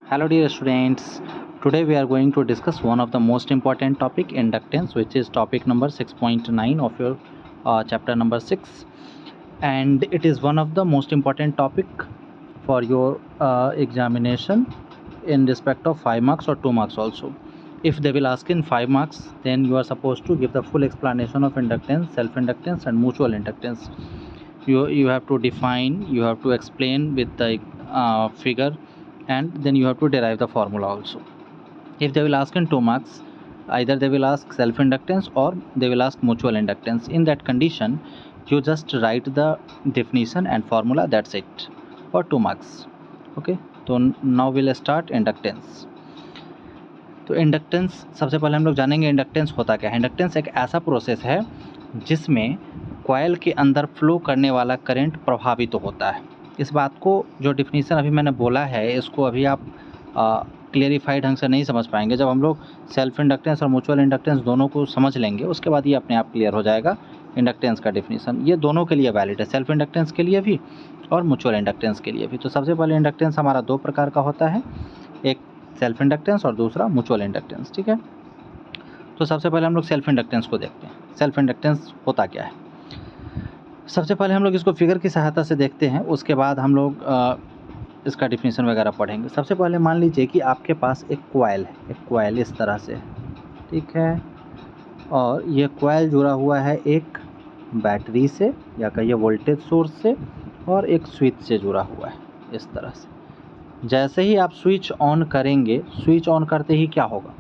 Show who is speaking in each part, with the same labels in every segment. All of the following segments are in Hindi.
Speaker 1: Hello dear students, today we are going to discuss one of the most important topic, inductance, which is topic number 6.9 of your chapter number 6, and it is one of the most important topic for your examination in respect of 5 marks or 2 marks also. If they will ask in 5 marks, then you are supposed to give the full explanation of inductance, self-inductance and mutual inductance. You have to define, you have to explain with the figure, and then you have to derive the formula also. If they will ask in 2 marks, either they will ask self inductance or they will ask mutual inductance. In that condition, you just write the definition and formula, that's it, for 2 marks. Okay, so now we'll start inductance. तो इंडक्टेंस सबसे पहले हम लोग जानेंगे इंडक्टेंस होता क्या है. इंडक्टेंस एक ऐसा प्रोसेस है जिसमें कॉइल के अंदर फ्लो करने वाला करंट प्रभावित होता है. इस बात को, जो डिफिनीशन अभी मैंने बोला है, इसको अभी आप क्लियरिफाइड ढंग से नहीं समझ पाएंगे. जब हम लोग सेल्फ इंडक्टेंस और म्यूचुअल इंडक्टेंस दोनों को समझ लेंगे, उसके बाद ये अपने आप क्लियर हो जाएगा. इंडक्टेंस का डिफिनीशन ये दोनों के लिए वैलिड है, सेल्फ इंडक्टेंस के लिए भी और म्यूचुअल इंडक्टेंस के लिए भी. तो सबसे पहले इंडक्टेंस हमारा दो प्रकार का होता है, एक सेल्फ इंडक्टेंस और दूसरा म्यूचुअल इंडक्टेंस. ठीक है, तो सबसे पहले हम लोग सेल्फ इंडक्टेंस को देखते हैं. सेल्फ इंडक्टेंस होता क्या है, सबसे पहले हम लोग इसको फिगर की सहायता से देखते हैं, उसके बाद हम लोग इसका डिफिनीशन वगैरह पढ़ेंगे. सबसे पहले मान लीजिए कि आपके पास एक कॉइल है, एक कॉइल इस तरह से, ठीक है, और ये कॉइल जुड़ा हुआ है एक बैटरी से या कहिए वोल्टेज सोर्स से, और एक स्विच से जुड़ा हुआ है इस तरह से. जैसे ही आप स्विच ऑन करेंगे, स्विच ऑन करते ही क्या होगा,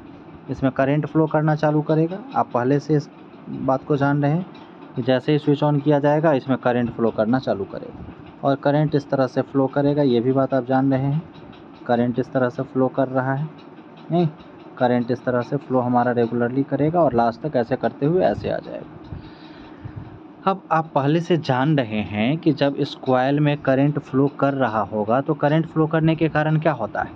Speaker 1: इसमें करंट फ्लो करना चालू करेगा. आप पहले से इस बात को जान रहे हैं कि जैसे ही स्विच ऑन किया जाएगा, इसमें करंट फ्लो करना चालू करेगा, और करंट इस तरह से फ्लो करेगा. ये भी बात आप जान रहे हैं, करंट इस तरह से फ्लो कर रहा है, नहीं, करंट इस तरह से फ्लो हमारा रेगुलरली करेगा और लास्ट तक ऐसे करते हुए ऐसे आ जाएगा. अब आप पहले से जान रहे हैं कि जब इस कॉइल में करंट फ्लो कर रहा होगा, तो करंट फ्लो करने के कारण क्या होता है,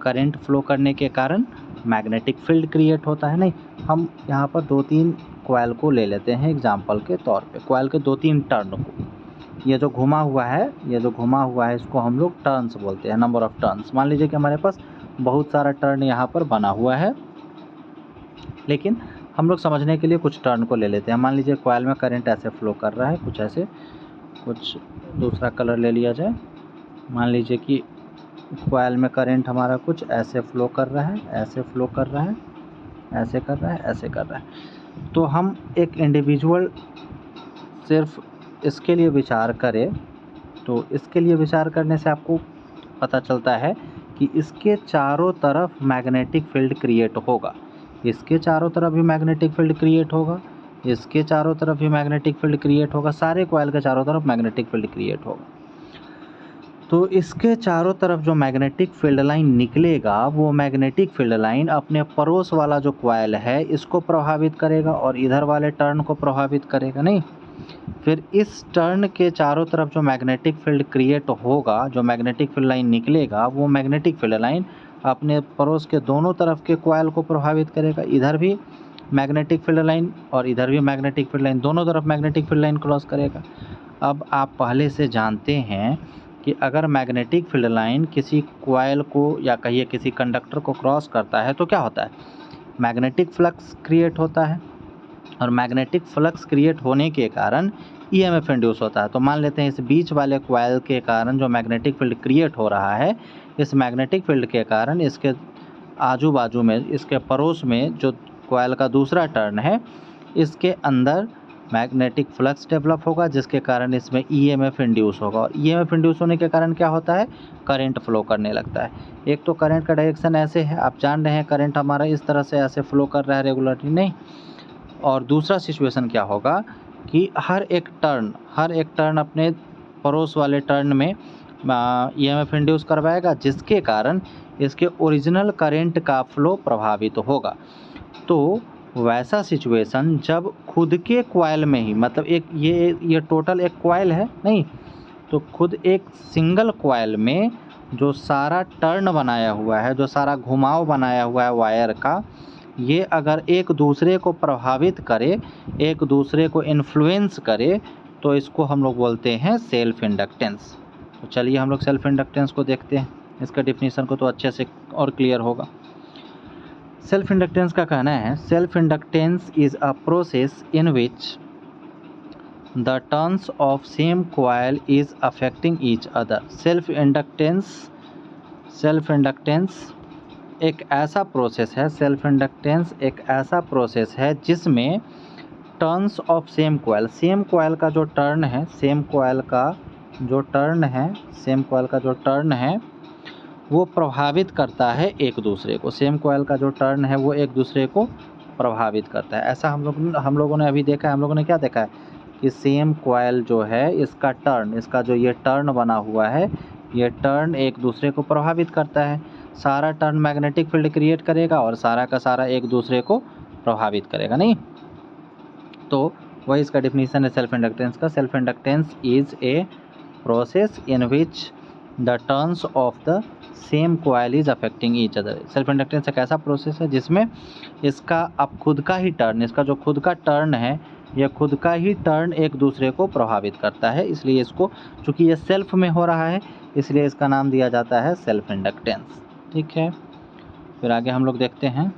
Speaker 1: करंट फ्लो करने के कारण मैग्नेटिक फील्ड क्रिएट होता है. नहीं, हम यहाँ पर 2-3 कॉइल को ले लेते हैं एग्जाम्पल के तौर पे. कॉइल के 2-3 टर्न को, ये जो घुमा हुआ है, ये जो घुमा हुआ है, इसको हम लोग टर्न्स बोलते हैं, नंबर ऑफ टर्न्स. मान लीजिए कि हमारे पास बहुत सारा टर्न यहाँ पर बना हुआ है, लेकिन हम लोग समझने के लिए कुछ टर्न को ले लेते हैं. मान लीजिए कॉइल में करंट ऐसे फ्लो कर रहा है, कुछ ऐसे, कुछ दूसरा कलर ले लिया जाए. मान लीजिए कि कॉइल में करंट हमारा कुछ ऐसे फ्लो कर रहा है, ऐसे फ्लो कर रहा है, ऐसे कर रहा है, ऐसे कर रहा है. तो हम एक इंडिविजुअल सिर्फ इसके लिए विचार करें, तो इसके लिए विचार करने से आपको पता चलता है कि इसके चारों तरफ मैग्नेटिक फील्ड क्रिएट होगा, इसके चारों तरफ भी मैग्नेटिक फील्ड क्रिएट होगा, इसके चारों तरफ भी मैग्नेटिक फील्ड क्रिएट होगा, सारे कॉइल के चारों तरफ मैग्नेटिक फील्ड क्रिएट होगा. तो इसके चारों तरफ जो मैग्नेटिक फील्ड लाइन निकलेगा, वो मैग्नेटिक फील्ड लाइन अपने पड़ोस वाला जो कॉइल है इसको प्रभावित करेगा और इधर वाले टर्न को प्रभावित करेगा. नहीं, फिर इस टर्न के चारों तरफ जो मैग्नेटिक फील्ड क्रिएट होगा, जो मैग्नेटिक फील्ड लाइन निकलेगा, वो मैग्नेटिक फील्ड लाइन अपने पड़ोस के दोनों तरफ के कॉइल को प्रभावित करेगा. इधर भी मैग्नेटिक फील्ड लाइन और इधर भी मैग्नेटिक फील्ड लाइन, दोनों तरफ मैग्नेटिक फील्ड लाइन क्रॉस करेगा. अब आप पहले से जानते हैं कि अगर मैग्नेटिक फील्ड लाइन किसी कॉइल को या कहिए किसी कंडक्टर को क्रॉस करता है, तो क्या होता है, मैग्नेटिक फ्लक्स क्रिएट होता है, और मैग्नेटिक फ्लक्स क्रिएट होने के कारण ईएमएफ इंड्यूस होता है. तो मान लेते हैं इस बीच वाले कॉइल के कारण जो मैग्नेटिक फील्ड क्रिएट हो रहा है, इस मैग्नेटिक फील्ड के कारण इसके आजू बाजू में, इसके पड़ोस में जो कॉइल का दूसरा टर्न है, इसके अंदर मैग्नेटिक फ्लक्स डेवलप होगा, जिसके कारण इसमें ईएमएफ इंड्यूस होगा. और ईएमएफ इंड्यूस होने के कारण क्या होता है, करंट फ्लो करने लगता है. एक तो करंट का डायरेक्शन ऐसे है, आप जान रहे हैं करंट हमारा इस तरह से ऐसे फ्लो कर रहा है रेगुलरली, नहीं. और दूसरा सिचुएशन क्या होगा कि हर एक टर्न अपने पड़ोस वाले टर्न में ईएमएफ इंड्यूस करवाएगा, जिसके कारण इसके ओरिजिनल करंट का फ्लो प्रभावित होगा. तो वैसा सिचुएशन जब खुद के कॉइल में ही, मतलब एक ये टोटल एक कॉइल है, नहीं, तो खुद एक सिंगल कॉइल में जो सारा टर्न बनाया हुआ है, जो सारा घुमाव बनाया हुआ है वायर का, ये अगर एक दूसरे को प्रभावित करे, एक दूसरे को इन्फ्लुएंस करे, तो इसको हम लोग बोलते हैं सेल्फ इंडक्टेंस. तो चलिए हम लोग सेल्फ इंडक्टेंस को देखते हैं. इसका डिफिनीशन को तो अच्छे से और क्लियर होगा। सेल्फ इंडक्टेंस का कहना है, self inductance is a process in which the turns of same coil is affecting each other. Self inductance एक ऐसा प्रोसेस है, सेल्फ इंडक्टेंस एक ऐसा प्रोसेस है जिसमें टर्न्स ऑफ सेम कॉइल का जो टर्न है, सेम कॉइल का जो टर्न है वो प्रभावित करता है एक दूसरे को। सेम कॉइल का जो टर्न है वो एक दूसरे को प्रभावित करता है। ऐसा हम लोगों ने अभी देखा है। हम लोगों ने क्या देखा है कि सेम कॉइल जो है, इसका टर्न, इसका जो ये टर्न बना हुआ है, ये टर्न एक दूसरे को प्रभावित करता है। सारा टर्न मैग्नेटिक फील्ड क्रिएट करेगा और सारा का सारा एक दूसरे को प्रभावित करेगा, नहीं? तो वही इसका डिफिनीशन है सेल्फ इंडक्टेंस का। Self inductance is a process in which the turns of the same coil is affecting each other. Self inductance एक ऐसा प्रोसेस है जिसमें इसका अब खुद का ही टर्न, इसका जो खुद का टर्न है, यह खुद का ही टर्न एक दूसरे को प्रभावित करता है। इसलिए इसको, चूँकि ये सेल्फ में हो रहा है, इसलिए इसका नाम दिया जाता है सेल्फ इंडक्टेंस। ठीक है, फिर आगे हम लोग देखते हैं।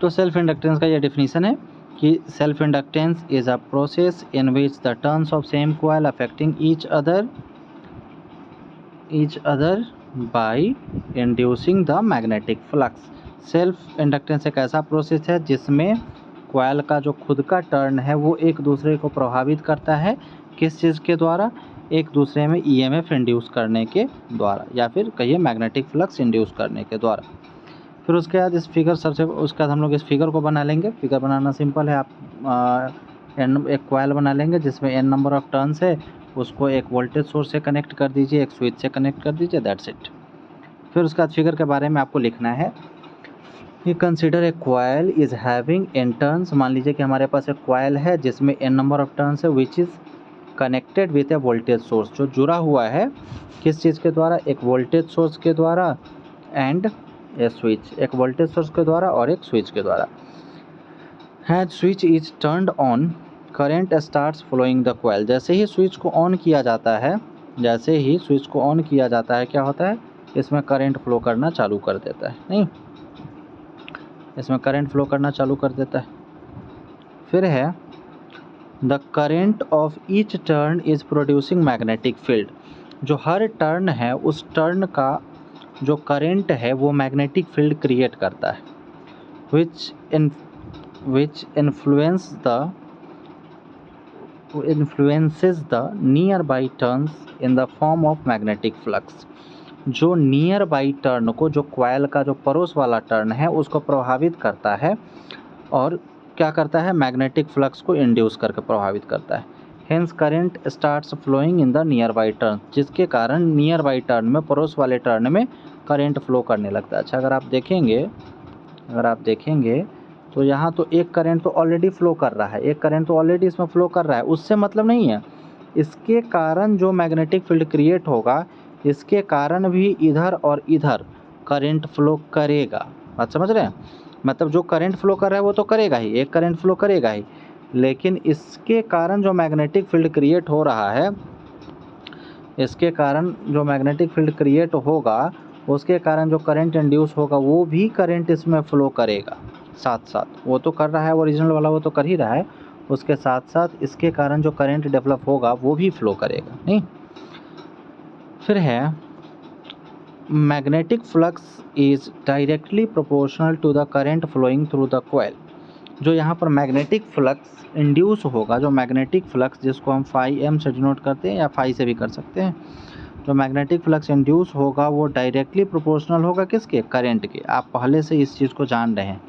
Speaker 1: तो सेल्फ इंडक्टेंस का ये डिफिनीशन है कि self inductance is a process in which the turns of same coil affecting each other by inducing the magnetic flux. Self inductance एक ऐसा प्रोसेस है जिसमें कॉइल का जो खुद का टर्न है वो एक दूसरे को प्रभावित करता है। किस चीज़ के द्वारा? एक दूसरे में ईएमएफ इंड्यूस करने के द्वारा, या फिर कहिए मैग्नेटिक फ्लक्स इंड्यूस करने के द्वारा। फिर उसके बाद इस फिगर उसके बाद हम लोग इस फिगर को बना लेंगे। फिगर बनाना सिंपल है। आप एक कॉइल बना लेंगे जिसमें n नंबर ऑफ टर्न्स है, उसको एक वोल्टेज सोर्स से कनेक्ट कर दीजिए, एक स्विच से कनेक्ट कर दीजिए, दैट्स इट। फिर उसके बाद फिगर के बारे में आपको लिखना है कि consider a coil is having n turns. मान लीजिए कि हमारे पास एक कॉइल है जिसमें n नंबर ऑफ टर्न्स है, which is connected with A voltage source, जो जुड़ा हुआ है किस चीज़ के द्वारा? एक वोल्टेज सोर्स के द्वारा एंड ए स्विच, एक वोल्टेज सोर्स के द्वारा और एक स्विच के द्वारा। Has switch is turned on, current starts flowing the coil. जैसे ही स्विच को ऑन किया जाता है, क्या होता है? इसमें करंट फ्लो करना चालू कर देता है, नहीं? इसमें करंट फ्लो करना चालू कर देता है। फिर है the current of each turn is producing magnetic field. जो हर टर्न है उस टर्न का जो करंट है वो मैग्नेटिक फील्ड क्रिएट करता है, which influences the nearby turns in the form of magnetic flux। जो नियर बाई टर्न को, जो कॉइल का जो पड़ोस वाला टर्न है, उसको प्रभावित करता है और क्या करता है? मैग्नेटिक फ्लक्स को इंड्यूस करके प्रभावित करता है। Hence current starts flowing in the nearby turn, जिसके कारण नियर बाई टर्न में, पड़ोस वाले टर्न में करंट फ्लो करने लगता है। अच्छा, अगर आप देखेंगे तो यहाँ तो एक करंट तो ऑलरेडी फ्लो कर रहा है, इसमें फ्लो कर रहा है, उससे मतलब नहीं है। इसके कारण जो मैग्नेटिक फील्ड क्रिएट होगा, इसके कारण भी इधर और इधर करंट फ्लो करेगा। बात समझ रहे हैं? मतलब जो करंट फ्लो कर रहा है वो तो करेगा ही, एक करंट फ्लो करेगा ही, लेकिन इसके कारण जो मैग्नेटिक फील्ड क्रिएट हो रहा है, इसके कारण जो मैग्नेटिक फील्ड क्रिएट होगा, उसके कारण जो करंट इंड्यूस होगा वो भी करंट इसमें फ्लो करेगा साथ साथ। वो तो कर रहा है, ओरिजिनल वाला वो तो कर ही रहा है, उसके साथ साथ इसके कारण जो करंट डेवलप होगा वो भी फ्लो करेगा, नहीं? फिर है magnetic flux is directly proportional to the current flowing through the coil. जो यहाँ पर मैग्नेटिक फ्लक्स इंड्यूस होगा, जो मैग्नेटिक फ्लक्स जिसको हम φm से डिनोट करते हैं या φ से भी कर सकते हैं, जो मैग्नेटिक फ्लक्स इंड्यूस होगा वो डायरेक्टली प्रोपोर्शनल होगा किसके? करंट के। आप पहले से इस चीज़ को जान रहे हैं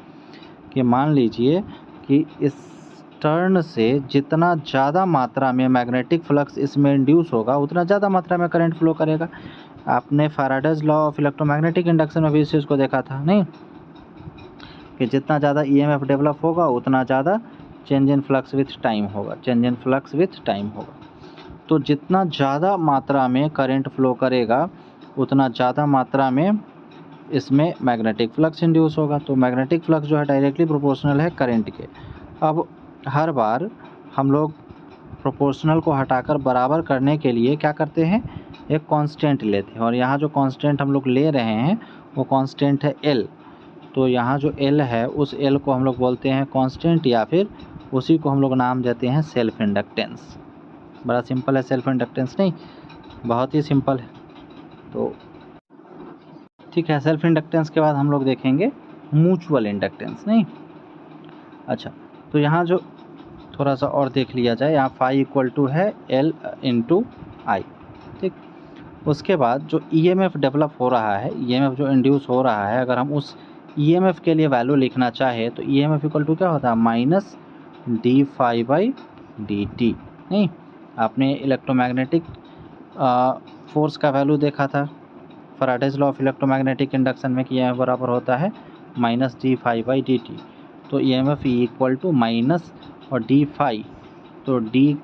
Speaker 1: कि मान लीजिए कि इस टर्न से जितना ज़्यादा मात्रा में मैग्नेटिक फ्लक्स इसमें इंड्यूस होगा, उतना ज़्यादा मात्रा में करंट फ्लो करेगा। आपने Faraday's law of electromagnetic induction में भी इस चीज़ को देखा था, नहीं? कि जितना ज़्यादा ईएमएफ डेवलप होगा उतना ज़्यादा change in flux with time होगा, तो जितना ज़्यादा मात्रा में करंट फ्लो करेगा उतना ज़्यादा मात्रा में इसमें मैग्नेटिक फ्लक्स इंड्यूस होगा। तो मैग्नेटिक फ्लक्स जो है डायरेक्टली प्रोपोर्शनल है करंट के। अब हर बार हम लोग प्रोपोर्शनल को हटाकर बराबर करने के लिए क्या करते हैं, एक कांस्टेंट लेते हैं, और यहाँ जो कांस्टेंट हम लोग ले रहे हैं वो कांस्टेंट है L। तो यहाँ जो L है उस L को हम लोग बोलते हैं कांस्टेंट, या फिर उसी को हम लोग नाम देते हैं सेल्फ इंडक्टेंस। बड़ा सिंपल है सेल्फ इंडक्टेंस, नहीं बहुत ही सिंपल है। तो ठीक है, सेल्फ इंडक्टेंस के बाद हम लोग देखेंगे म्यूचुअल इंडक्टेंस, नहीं। अच्छा, तो यहाँ जो थोड़ा सा और देख लिया जाए, यहाँ फाई इक्वल टू है L इंटू आई, ठीक। उसके बाद जो EMF डेवलप हो रहा है, EMF जो इंड्यूस हो रहा है, अगर हम उस EMF के लिए वैल्यू लिखना चाहे तो EMF इक्वल टू क्या होता है, minus D phi by D T, नहीं। आपने इलेक्ट्रोमैग्नेटिक फोर्स का वैल्यू देखा था Faraday's law of electromagnetic induction में कि EMF बराबर होता है minus D phi by D T. तो EMF इक्वल टू माइनस और डी फाई, तो डी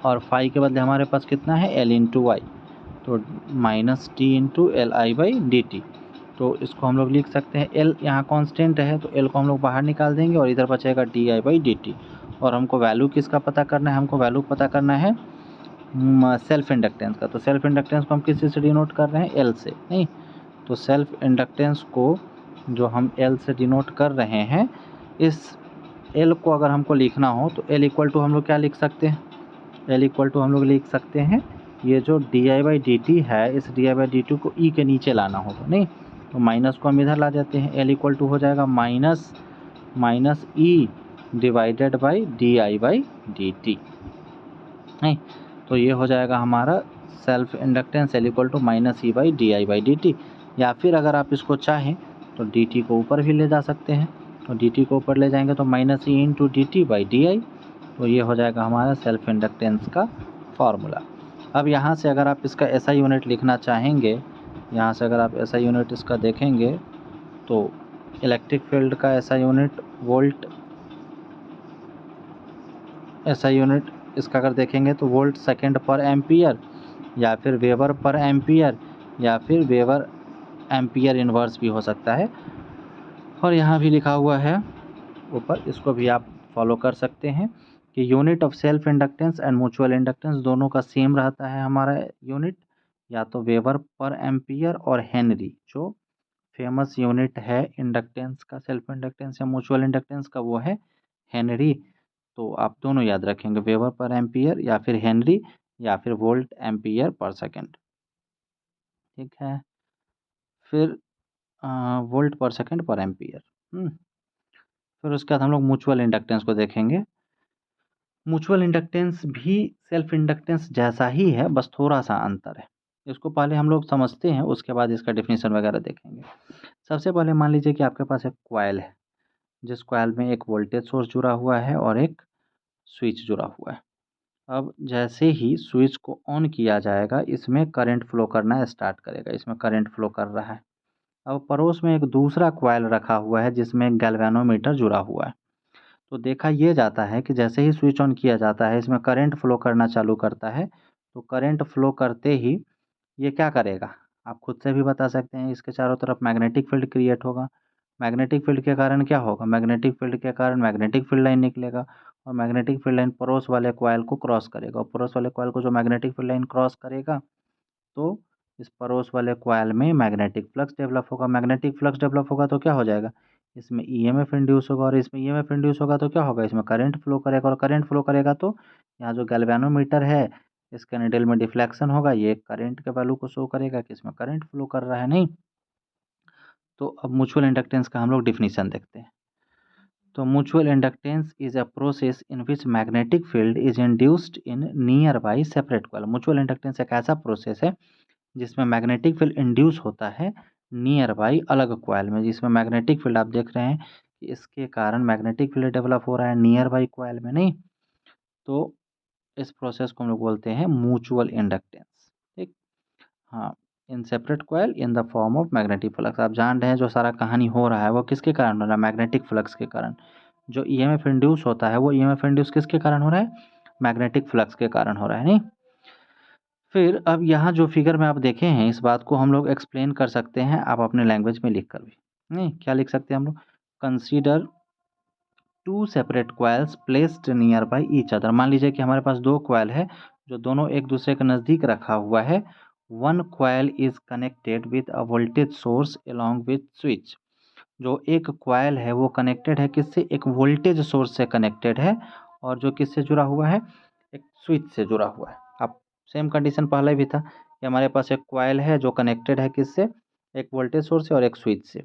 Speaker 1: और फाई के बदले हमारे पास कितना है L इंटू आई, तो minus T into L I by D T. तो इसको हम लोग लिख सकते हैं, L यहाँ कांस्टेंट है तो L को हम लोग बाहर निकाल देंगे और इधर बचेगा D I by D T. और हमको वैल्यू किसका पता करना है, हमको वैल्यू पता करना है सेल्फ इंडक्टेंस का। तो सेल्फ इंडक्टेंस को हम किस चीज़ से डिनोट कर रहे हैं, L से, नहीं। तो सेल्फ इंडक्टेंस को जो हम L से डिनोट कर रहे हैं, इस L को अगर हमको लिखना हो तो L इक्वल टू हम लोग क्या लिख सकते हैं, L इक्वल टू हम लोग लिख सकते हैं, ये जो D I by D T है, इस D I by D T को E के नीचे लाना होगा, नहीं। तो माइनस को हम इधर ला देते हैं, L इक्वल टू हो जाएगा minus minus E divided by D I by D T, नहीं। तो ये हो जाएगा हमारा self inductance L equal to minus E by D I by D T. या फिर अगर आप इसको चाहें तो डी टी को ऊपर भी ले जा सकते हैं, तो डी टी को ऊपर ले जाएंगे तो minus E into D T by D आई। तो ये हो जाएगा हमारा सेल्फ इंडक्टेंस का फॉर्मूला। अब यहाँ से अगर आप इसका SI यूनिट लिखना चाहेंगे, यहाँ से अगर आप SI यूनिट इसका देखेंगे तो इलेक्ट्रिक फील्ड का SI unit volt, SI unit इसका अगर देखेंगे तो वोल्ट सेकेंड पर एम्पियर, या फिर वेबर पर एम्पियर, या फिर वेबर एम्पियर इन्वर्स भी हो सकता है। और यहाँ भी लिखा हुआ है ऊपर, इसको भी आप फॉलो कर सकते हैं कि unit of self inductance and mutual inductance दोनों का सेम रहता है हमारा यूनिट, या तो वेबर पर एम्पियर और हेनरी। जो फेमस यूनिट है इंडक्टेंस का, सेल्फ इंडक्टेंस या म्यूचुअल इंडक्टेंस का, वो है हेनरी। तो आप दोनों याद रखेंगे, वेबर पर एम्पियर या फिर हेनरी, या फिर वोल्ट एम्पियर पर सेकेंड, ठीक है। फिर वोल्ट पर सेकेंड पर एम्पियर। फिर उसके बाद हम लोग म्यूचुअल इंडक्टेंस को देखेंगे। म्यूचुअल इंडक्टेंस भी सेल्फ इंडक्टेंस जैसा ही है, बस थोड़ा सा अंतर है। इसको पहले हम लोग समझते हैं, उसके बाद इसका डेफिनेशन वगैरह देखेंगे। सबसे पहले मान लीजिए कि आपके पास एक कॉइल है, जिस कॉइल में एक वोल्टेज सोर्स जुड़ा हुआ है और एक स्विच जुड़ा हुआ है। अब जैसे ही स्विच को ऑन किया जाएगा, इसमें करंट फ्लो करना स्टार्ट करेगा, इसमें करंट फ्लो कर रहा है। अब पड़ोस में एक दूसरा कॉइल रखा हुआ है जिसमें एक गैल्वेनोमीटर जुड़ा हुआ है। तो देखा ये जाता है कि जैसे ही स्विच ऑन किया जाता है, इसमें करंट फ्लो करना चालू करता है। तो करंट फ्लो करते ही ये क्या करेगा, आप खुद से भी बता सकते हैं, इसके चारों तरफ मैग्नेटिक फील्ड क्रिएट होगा। मैग्नेटिक फील्ड के कारण क्या होगा, मैग्नेटिक फील्ड के कारण मैग्नेटिक फील्ड लाइन निकलेगा, और मैग्नेटिक फील्ड लाइन पड़ोस वाले कॉइल को क्रॉस करेगा, और पड़ोस वाले कॉइल को जो मैग्नेटिक फील्ड लाइन क्रॉस करेगा, तो इस पड़ोस वाले कॉइल में मैग्नेटिक फ्लक्स डेवलप होगा। मैग्नेटिक फ्लक्स डेवलप होगा तो क्या हो जाएगा, इसमें EMF इंड्यूस होगा, और इसमें EMF इंड्यूस होगा तो क्या होगा, इसमें करंट फ्लो करेगा, और करंट फ्लो करेगा तो यहाँ जो गैल्वेनोमीटर है, इसके निडल में डिफ्लेक्शन होगा, ये करंट के वैल्यू को शो करेगा कि इसमें करंट फ्लो कर रहा है, नहीं। तो अब म्यूचुअल इंडक्टेंस का हम लोग डिफिनीशन देखते हैं। तो mutual inductance is a process in which magnetic field is induced in near by separate coil. Mutual inductance एक ऐसा प्रोसेस है जिसमें मैग्नेटिक फील्ड इंड्यूस होता है नियर बाई अलग कॉइल में, जिसमें मैग्नेटिक फील्ड आप देख रहे हैं कि इसके कारण मैग्नेटिक फील्ड डेवलप हो रहा है नियर बाई कॉइल में, नहीं। तो इस प्रोसेस को हम लोग बोलते हैं म्यूचुअल इंडक्टेंस, ठीक। हाँ, in separate coil in the form of magnetic flux. आप जान रहे हैं जो सारा कहानी हो रहा है वो किसके कारण हो रहा है, मैग्नेटिक फ्लक्स के कारण। जो EMF इंड्यूस होता है वो EMF इंड्यूस किसके कारण हो रहा है, मैग्नेटिक फ्लक्स के कारण हो रहा है, नहीं। फिर अब यहाँ जो फिगर में आप देखे हैं, इस बात को हम लोग एक्सप्लेन कर सकते हैं आप अपने लैंग्वेज में लिख कर भी, नहीं। क्या लिख सकते हैं हम लोग, consider two separate coils placed nearby each other. मान लीजिए कि हमारे पास दो क्वाइल है जो दोनों एक दूसरे के नज़दीक रखा हुआ है। One coil is connected with a voltage source along with switch. जो एक क्वाइल है वो कनेक्टेड है किससे, एक वोल्टेज सोर्स से कनेक्टेड है, और जो किससे जुड़ा हुआ है, एक स्विच से जुड़ा हुआ है। अब सेम कंडीशन पहले भी था कि हमारे पास एक क्वाइल है जो कनेक्टेड है किससे, एक वोल्टेज सोर्स से और एक स्विच से।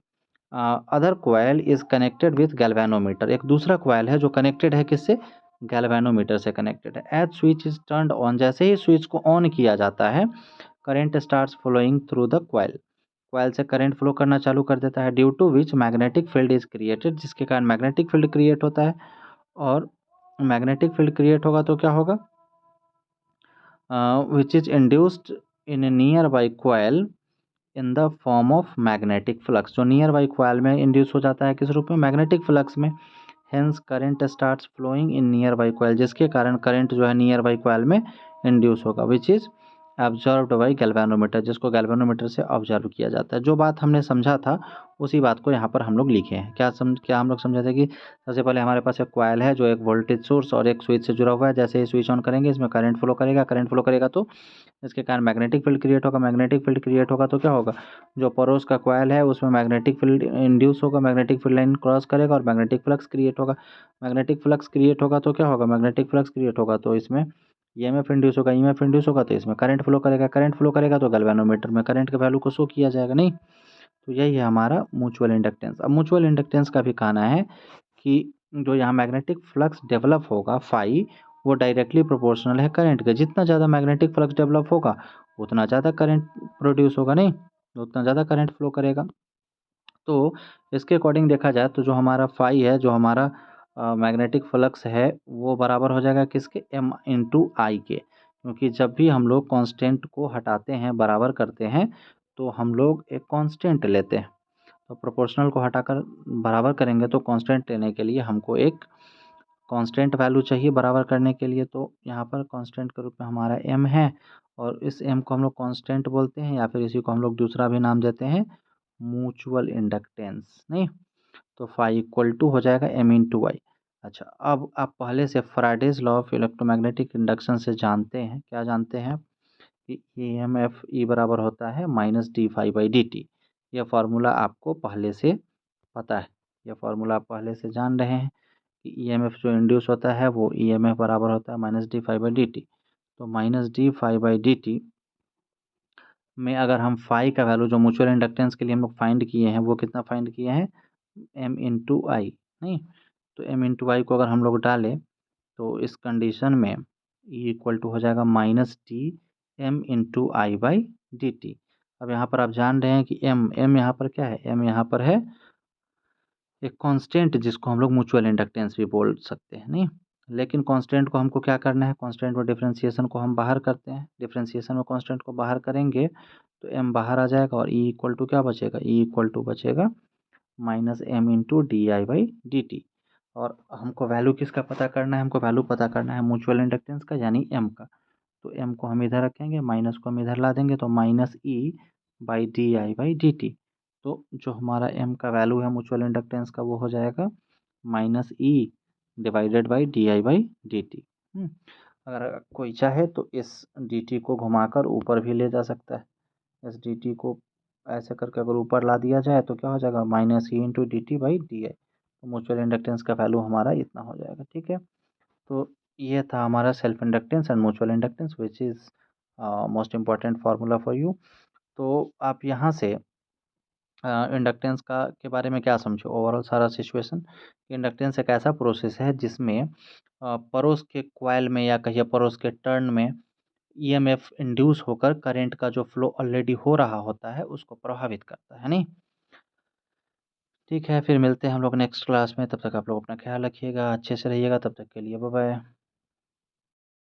Speaker 1: Other coil is connected with galvanometer. एक दूसरा क्वाइल है जो कनेक्टेड है किससे, गैल्वेनोमीटर से कनेक्टेड है। As switch is turned on, जैसे ही स्विच को ऑन किया जाता है, current starts flowing through the coil. Coil से करंट फ्लो करना चालू कर देता है, due to which magnetic field is created, जिसके कारण मैग्नेटिक फील्ड क्रिएट होता है। और मैग्नेटिक फील्ड क्रिएट होगा तो क्या होगा, which is induced in a nearby coil in the form of magnetic flux. जो नियर बाई क्वाइल में इंड्यूस हो जाता है किस रूप में, मैग्नेटिक फ्लक्स में। Hence current starts flowing in nearby coil, जिसके कारण करंट जो है नियर बाई क्वाइल में इंड्यूस होगा, which is observed by galvanometer, जिसको गैल्वेनोमीटर से ऑब्जर्व किया जाता है। जो बात हमने समझा था उसी बात को यहाँ पर हम लोग लिखे हैं। क्या हम लोग समझे थे कि सबसे पहले हमारे पास एक क्वाइल है जो एक वोल्टेज सोर्स और एक स्विच से जुड़ा हुआ है। जैसे ही स्विच ऑन करेंगे इसमें करंट फ्लो करेगा, करंट फ्लो करेगा तो इसके कारण मैग्नेटिक फील्ड क्रिएट होगा, मैग्नेटिक फील्ड क्रिएट होगा तो क्या होगा, जो पड़ोस का कॉइल है उसमें मैग्नेटिक फील्ड इंड्यूस होगा, मैग्नेटिक फील्ड लाइन क्रॉस करेगा और मैग्नेटिक फ्लक्स क्रिएट होगा। मैग्नेटिक फ्लक्स क्रिएट होगा तो क्या होगा, मैग्नेटिक फ्लक्स क्रिएट होगा तो इसमें ईएमएफ इंड्यूस होगा, ईएमएफ इंड्यूस होगा तो इसमें करंट फ्लो करेगा, करंट फ्लो करेगा तो गैल्वेनोमीटर में करंट के वैल्यू को शो किया जाएगा, नहीं। तो यही है हमारा म्यूचुअल इंडक्टेंस। अब म्यूचुअल इंडक्टेंस का भी कहना है कि जो यहाँ मैग्नेटिक फ्लक्स डेवलप होगा फाई, वो डायरेक्टली प्रोपोर्शनल है करंट के। जितना ज़्यादा मैग्नेटिक फ्लक्स डेवलप होगा उतना ज़्यादा करंट प्रोड्यूस होगा, नहीं, उतना ज़्यादा करंट फ्लो करेगा। तो इसके अकॉर्डिंग देखा जाए तो जो हमारा फाई है, जो हमारा मैग्नेटिक फ्लक्स है, वो बराबर हो जाएगा किसके, एम इंटू आई के। क्योंकि जब भी हम लोग कांस्टेंट को हटाते हैं, बराबर करते हैं, तो हम लोग एक कांस्टेंट लेते हैं। तो प्रोपोर्शनल को हटाकर बराबर करेंगे तो कांस्टेंट लेने के लिए हमको एक कांस्टेंट वैल्यू चाहिए बराबर करने के लिए। तो यहाँ पर कांस्टेंट के रूप में हमारा m है, और इस m को हम लोग कांस्टेंट बोलते हैं, या फिर इसी को हम लोग दूसरा भी नाम देते हैं, म्यूचुअल इंडक्टेंस, नहीं। तो फाई इक्वल टू हो जाएगा m इंटू आई। अच्छा, अब आप पहले से Faraday's law of electromagnetic induction से जानते हैं, क्या जानते हैं, कि ई एम एफ ई बराबर होता है minus D phi by D T. यह फार्मूला आपको पहले से पता है, यह फार्मूला आप पहले से जान रहे हैं कि ईएमएफ जो इंड्यूस होता है वो ईएमएफ बराबर होता है minus D phi by D T. तो minus D phi by D T में अगर हम फाई का वैल्यू जो म्यूचुअल इंडक्टेंस के लिए हम लोग फाइंड किए हैं, वो कितना फाइंड किए हैं, एम इंटू आई, नहीं। तो एम इंटू आई को अगर हम लोग डालें तो इस कंडीशन में ई इक्वल टू हो जाएगा minus D M into I by D T. अब यहाँ पर आप जान रहे हैं कि एम यहाँ पर क्या है, एम यहाँ पर है एक कांस्टेंट, जिसको हम लोग म्यूचुअल इंडक्टेंस भी बोल सकते हैं, नहीं। लेकिन कांस्टेंट को हमको क्या करना है, कांस्टेंट और डिफरेंशिएशन को हम बाहर करते हैं। डिफरेंशिएशन में कांस्टेंट को बाहर करेंगे तो एम बाहर आ जाएगा, और ई इक्वल टू क्या बचेगा, ई इक्वल टू बचेगा minus M into D I by D T. और हमको वैल्यू किसका पता करना है, हमको वैल्यू पता करना है म्यूचुअल इंडक्टेंस का, यानी एम का। तो एम को हम इधर रखेंगे, माइनस को हम इधर ला देंगे, तो minus E by D I by D T. तो जो हमारा एम का वैल्यू है म्यूचुअल इंडक्टेंस का, वो हो जाएगा minus E divided by D I by D T. अगर कोई चाहे तो इस डी टी को घुमाकर ऊपर भी ले जा सकता है। इस डी टी को ऐसे करके अगर ऊपर ला दिया जाए तो क्या हो जाएगा, minus E into D T by D आई। तो म्यूचुअल इंडक्टेंस का वैल्यू हमारा इतना हो जाएगा, ठीक है। तो ये था हमारा self inductance and mutual inductance, which is most important formula for you. तो आप यहाँ से इंडक्टेंस का के बारे में क्या समझो, ओवरऑल सारा सिचुएशन। इंडक्टेंस एक ऐसा प्रोसेस है जिसमें पड़ोस के कॉइल में या कहिए पड़ोस के टर्न में ईएमएफ इंड्यूस होकर करंट का जो फ्लो ऑलरेडी हो रहा होता है उसको प्रभावित करता है, नहीं। ठीक है, फिर मिलते हैं हम लोग नेक्स्ट क्लास में। तब तक आप लोग अपना ख्याल रखिएगा, अच्छे से रहिएगा। तब तक के लिए बाय बाय।